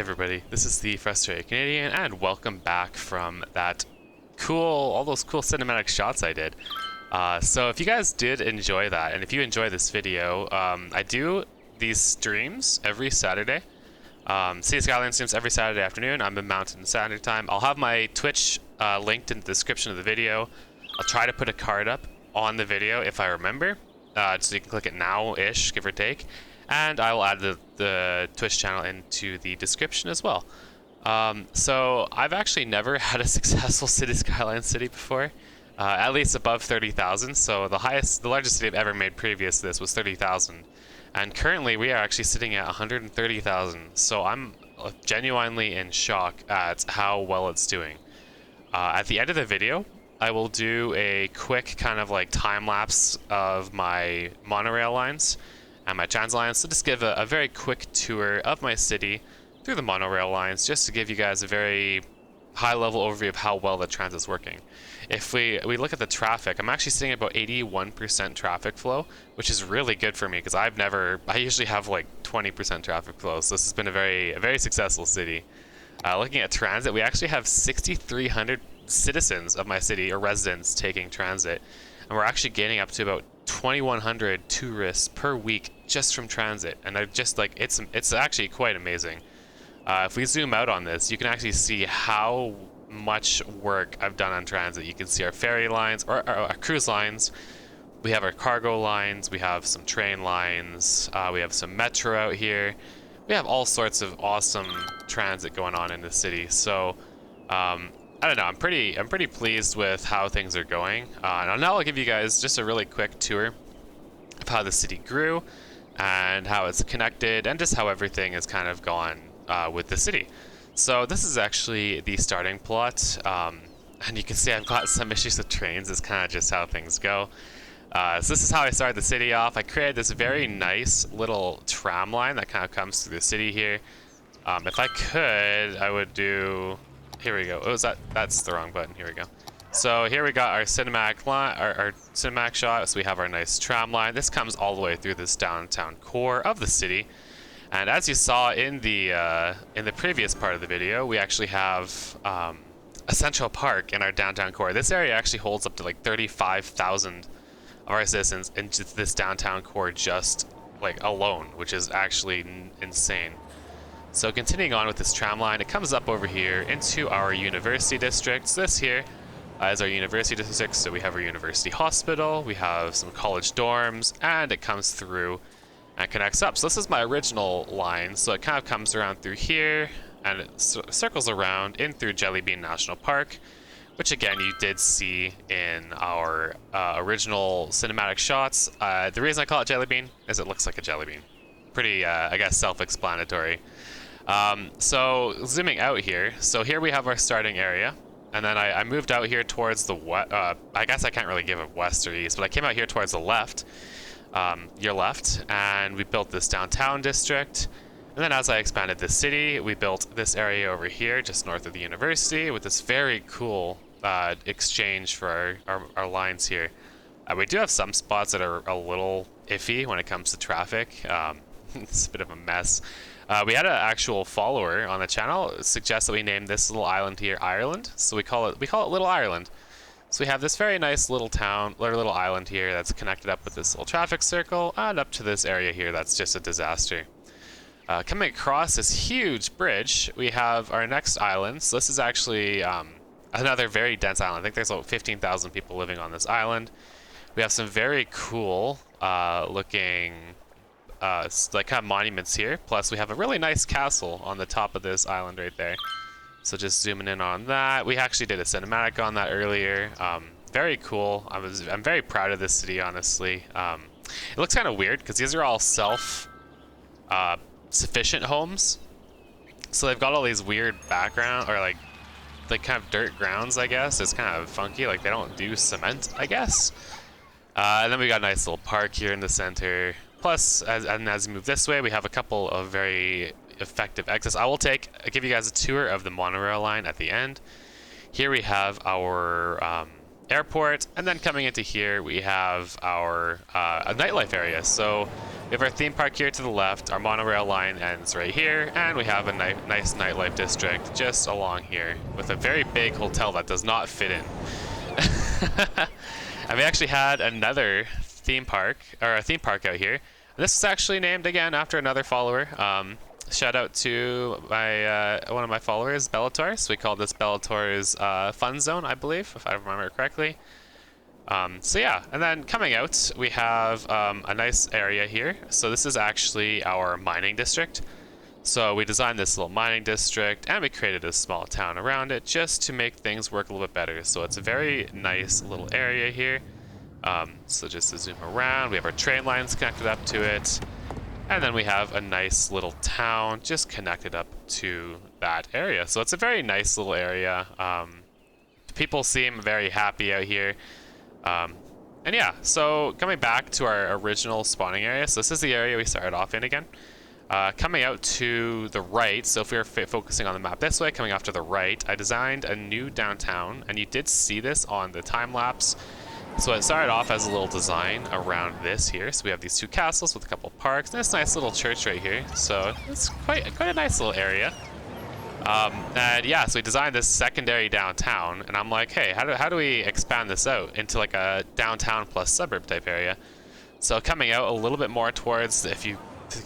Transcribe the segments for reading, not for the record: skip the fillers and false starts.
everybody, this is the Frustrated Canadian, and welcome back from all those cool cinematic shots I did. So if you guys did enjoy that, and if you enjoy this video, I do these streams every Saturday. See Skylines streams every Saturday afternoon. I'm in Mountain Standard Time. I'll have my Twitch linked in the description of the video. I'll try to put a card up on the video if I remember, so you can click it now-ish, give or take. And I will add the Twitch channel into the description as well. So I've actually never had a successful Skylines city before, at least above 30,000. So the largest city I've ever made previous to this was 30,000, and currently we are actually sitting at 130,000. So I'm genuinely in shock at how well it's doing. At the end of the video, I will do a quick kind of like time lapse of my monorail lines and my trans lines, so just give a very quick tour of my city through the monorail lines, just to give you guys a very high-level overview of how well the transit's working. If we look at the traffic, I'm actually seeing about 81% traffic flow, which is really good for me because I usually have like 20% traffic flow, so this has been a very successful city. Looking at transit, we actually have 6,300 citizens of my city, or residents, taking transit, and we're actually gaining up to about 2,100 tourists per week just from transit, and I just like it's actually quite amazing. If we zoom out on this, you can actually see how much work I've done on transit. You can see our ferry lines, or our cruise lines. We have our cargo lines. We have some train lines. We have some metro out here. We have all sorts of awesome transit going on in the city. So I don't know, I'm pretty pleased with how things are going. And now I'll give you guys just a really quick tour of how the city grew and how it's connected and just how everything has kind of gone with the city. So this is actually the starting plot, and you can see I've got some issues with trains. It's kind of just how things go. So this is how I started the city off. I created this very nice little tram line that kind of comes through the city here. If I could, I would do... Here we go. Oh, that's the wrong button. Here we go. So here we got our cinematic line, our cinematic shot. So we have our nice tram line. This comes all the way through this downtown core of the city. And as you saw in the previous part of the video, we actually have a central park in our downtown core. This area actually holds up to like 35,000 of our citizens in just this downtown core, just like alone, which is actually insane. So continuing on with this tram line, it comes up over here into our university district. So this here is our university district. So we have our university hospital, we have some college dorms, and it comes through and connects up. So this is my original line. So it kind of comes around through here and it circles around in through Jellybean National Park, which again you did see in our original cinematic shots. The reason I call it Jellybean is it looks like a jelly bean. Pretty, I guess, self-explanatory. So zooming out here, so here we have our starting area, and then I moved out here towards the I guess I can't really give it west or east, but I came out here towards the left, your left, and we built this downtown district. And then as I expanded the city, we built this area over here just north of the university with this very cool exchange for our lines here. We do have some spots that are a little iffy when it comes to traffic. It's a bit of a mess. We had an actual follower on the channel suggest that we name this little island here Ireland, so we call it Little Ireland. So we have this very nice little town, or little island here that's connected up with this little traffic circle, and up to this area here that's just a disaster. Coming across this huge bridge, we have our next island. So this is actually another very dense island. I think there's about 15,000 people living on this island. We have some very cool looking like kind of monuments here. Plus we have a really nice castle on the top of this island right there. So just zooming in on that. We actually did a cinematic on that earlier. Very cool. I'm very proud of this city, honestly. It looks kind of weird because these are all sufficient homes. So they've got all these weird background, or like kind of dirt grounds, I guess. It's kind of funky, like they don't do cement, I guess. And then we got a nice little park here in the center. Plus, as we move this way, we have a couple of very effective exits. I will give you guys a tour of the monorail line at the end. Here we have our airport, and then coming into here we have our a nightlife area. So We have our theme park here to the left, our monorail line ends right here, and we have a nice nightlife district just along here with a very big hotel that does not fit in. And we actually had another theme park, or a theme park out here. This is actually named again after another follower. Shout out to my one of my followers, Bellator. So we call this Bellator's Fun Zone, I believe, if I remember correctly. So yeah, and then coming out, we have a nice area here. So this is actually our mining district. So we designed this little mining district, and we created a small town around it just to make things work a little bit better. So it's a very nice little area here. So just to zoom around, we have our train lines connected up to it. And then we have a nice little town just connected up to that area. So it's a very nice little area. People seem very happy out here. And yeah, so coming back to our original spawning area, so this is the area we started off in again. Coming out to the right, so if we were focusing on the map this way, coming off to the right, I designed a new downtown, and you did see this on the time lapse. So it started off as a little design around this here. So we have these two castles with a couple parks, and this nice little church right here. So it's quite a nice little area. And yeah, so we designed this secondary downtown, and I'm like, hey, how do we expand this out into like a downtown plus suburb type area? So coming out a little bit more towards, if you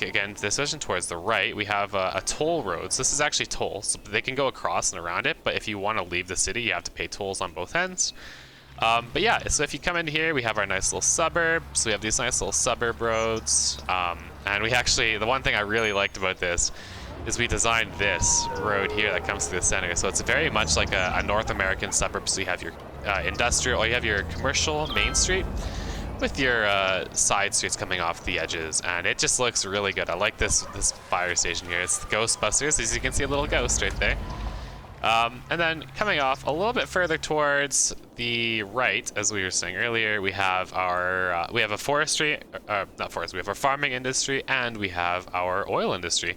again this vision towards the right, we have a toll road. So this is actually tolls, so they can go across and around it, but if you want to leave the city, you have to pay tolls on both ends. But yeah, so if you come in here, we have our nice little suburb. So we have these nice little suburb roads, and we actually, the one thing I really liked about this is we designed this road here that comes through the center. So it's very much like a North American suburb. So you have your industrial, or you have your commercial main street with your side streets coming off the edges, and it just looks really good. I like this fire station here. It's the Ghostbusters, as you can see, a little ghost right there. And then coming off a little bit further towards the right, as we were saying earlier, we have our we have a forestry, not forestry, we have our farming industry, and we have our oil industry.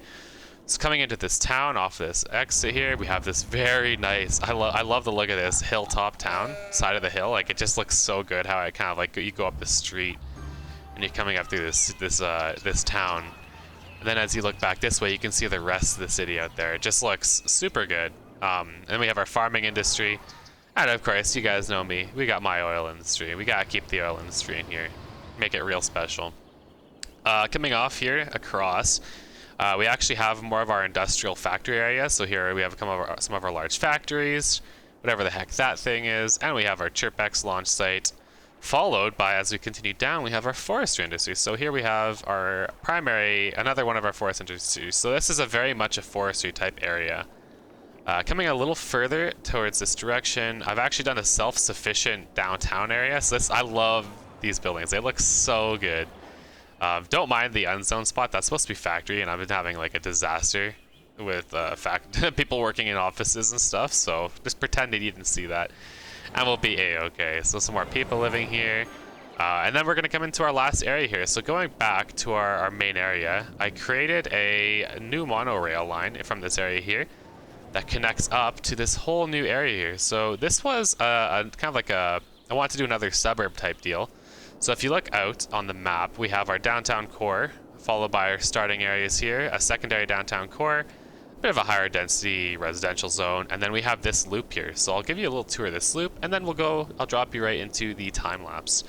So coming into this town off this exit here, we have this very nice, I love the look of this hilltop town, side of the hill. Like, it just looks so good how it kind of like, you go up the street and you're coming up through this town. And then as you look back this way, you can see the rest of the city out there. It just looks super good. And we have our farming industry. And of course, you guys know me. We got my oil industry. We gotta keep the oil industry in here. Make it real special. Coming off here across, we actually have more of our industrial factory area. So here we have some of our large factories, whatever the heck that thing is. And we have our Chirpex launch site. Followed by, as we continue down, we have our forestry industry. So here we have our another one of our forest industries. So this is a very much a forestry type area. Coming a little further towards this direction, I've actually done a self-sufficient downtown area. So I love these buildings. They look so good. Don't mind the unzoned spot. That's supposed to be factory, and I've been having like a disaster with people working in offices and stuff. So just pretend that you didn't see that, and we'll be a-okay. So some more people living here. And then we're going to come into our last area here. So going back to our main area, I created a new monorail line from this area here that connects up to this whole new area here. So this was kind of like I want to do another suburb type deal. So if you look out on the map, we have our downtown core, followed by our starting areas here, a secondary downtown core, a bit of a higher density residential zone, and then we have this loop here. So I'll give you a little tour of this loop, and then I'll drop you right into the time lapse.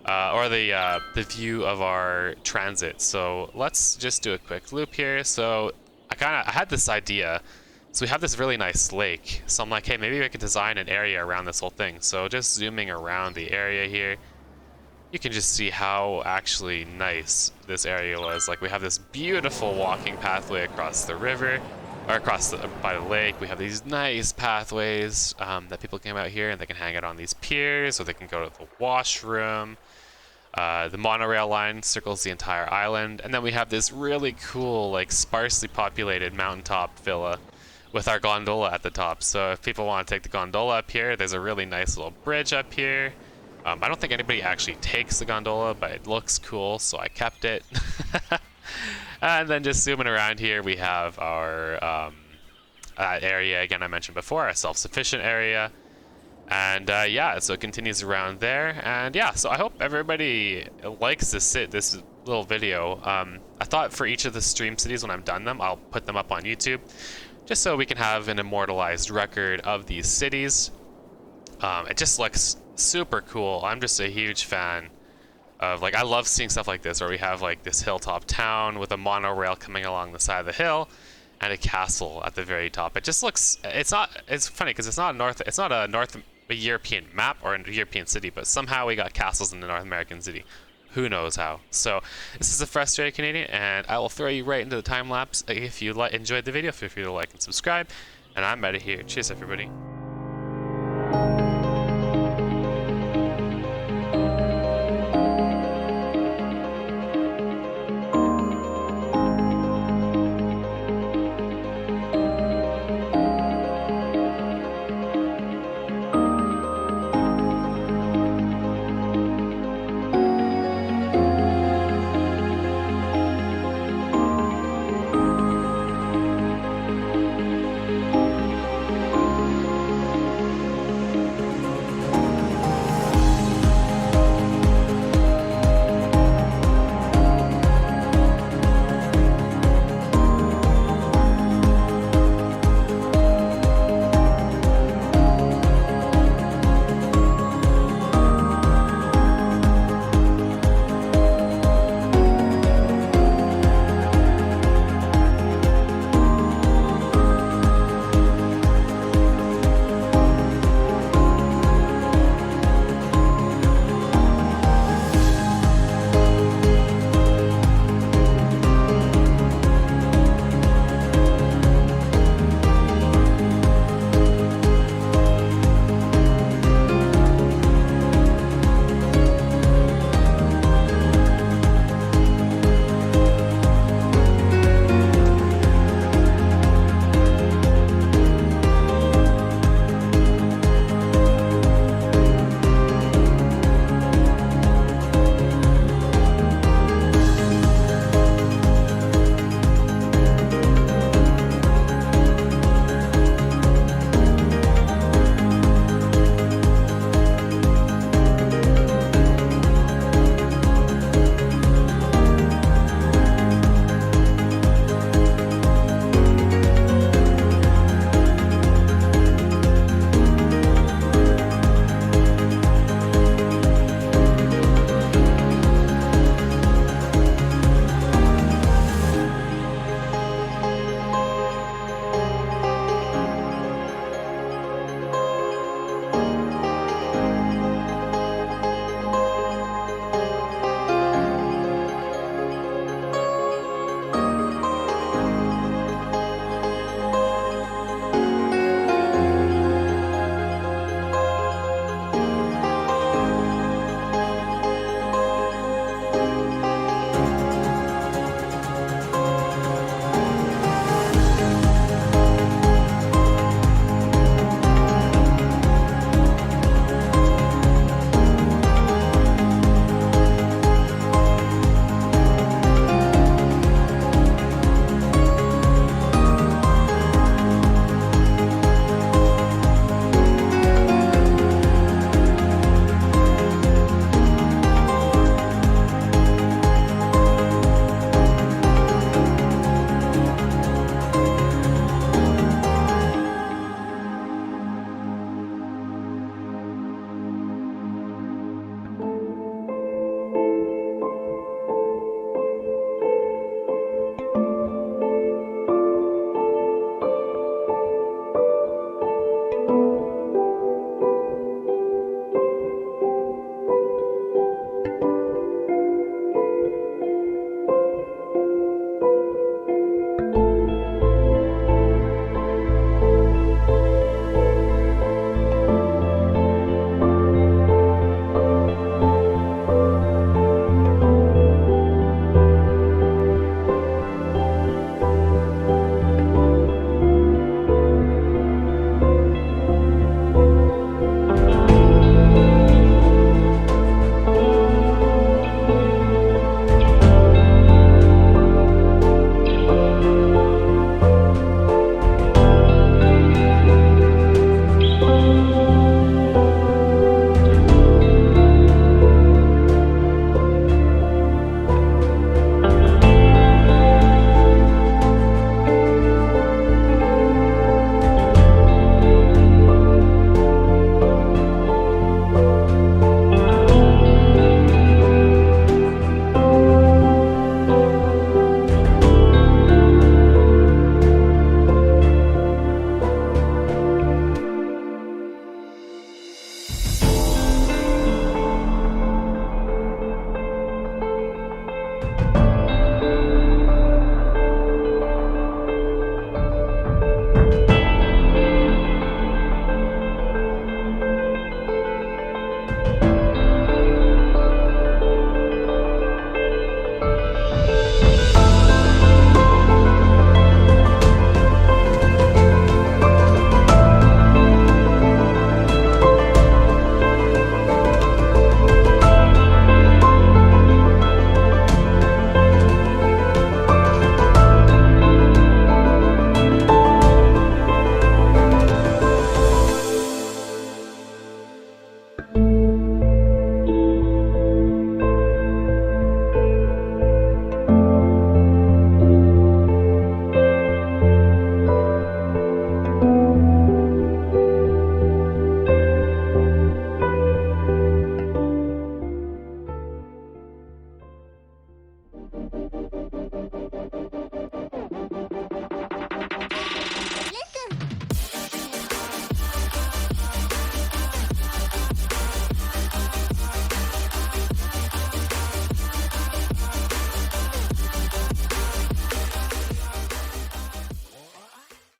Or the view of our transit. So let's just do a quick loop here. So I had this idea. So we have this really nice lake. So I'm like, hey, maybe we could design an area around this whole thing. So just zooming around the area here, you can just see how actually nice this area was. Like, we have this beautiful walking pathway across the river, or by the lake. We have these nice pathways that people came out here and they can hang out on these piers, or they can go to the washroom. The monorail line circles the entire island, and then we have this really cool, like, sparsely populated mountaintop villa with our gondola at the top. So if people want to take the gondola up here, there's a really nice little bridge up here. I don't think anybody actually takes the gondola, but it looks cool, so I kept it. And then just zooming around here, we have our area, again, I mentioned before, our self-sufficient area. And yeah, so it continues around there. And yeah, so I hope everybody likes this little video. I thought for each of the stream cities, when I'm done them, I'll put them up on YouTube, just so we can have an immortalized record of these cities. It just looks super cool. I'm just a huge fan of, like, I love seeing stuff like this where we have like this hilltop town with a monorail coming along the side of the hill and a castle at the very top. It just looks, it's funny because it's not a European map or a European city, but somehow we got castles in the North American city. Who knows how? So this is a Frustrated Canadian, and I will throw you right into the time lapse. If you enjoyed the video, feel free to like and subscribe, and I'm out of here. Cheers, everybody.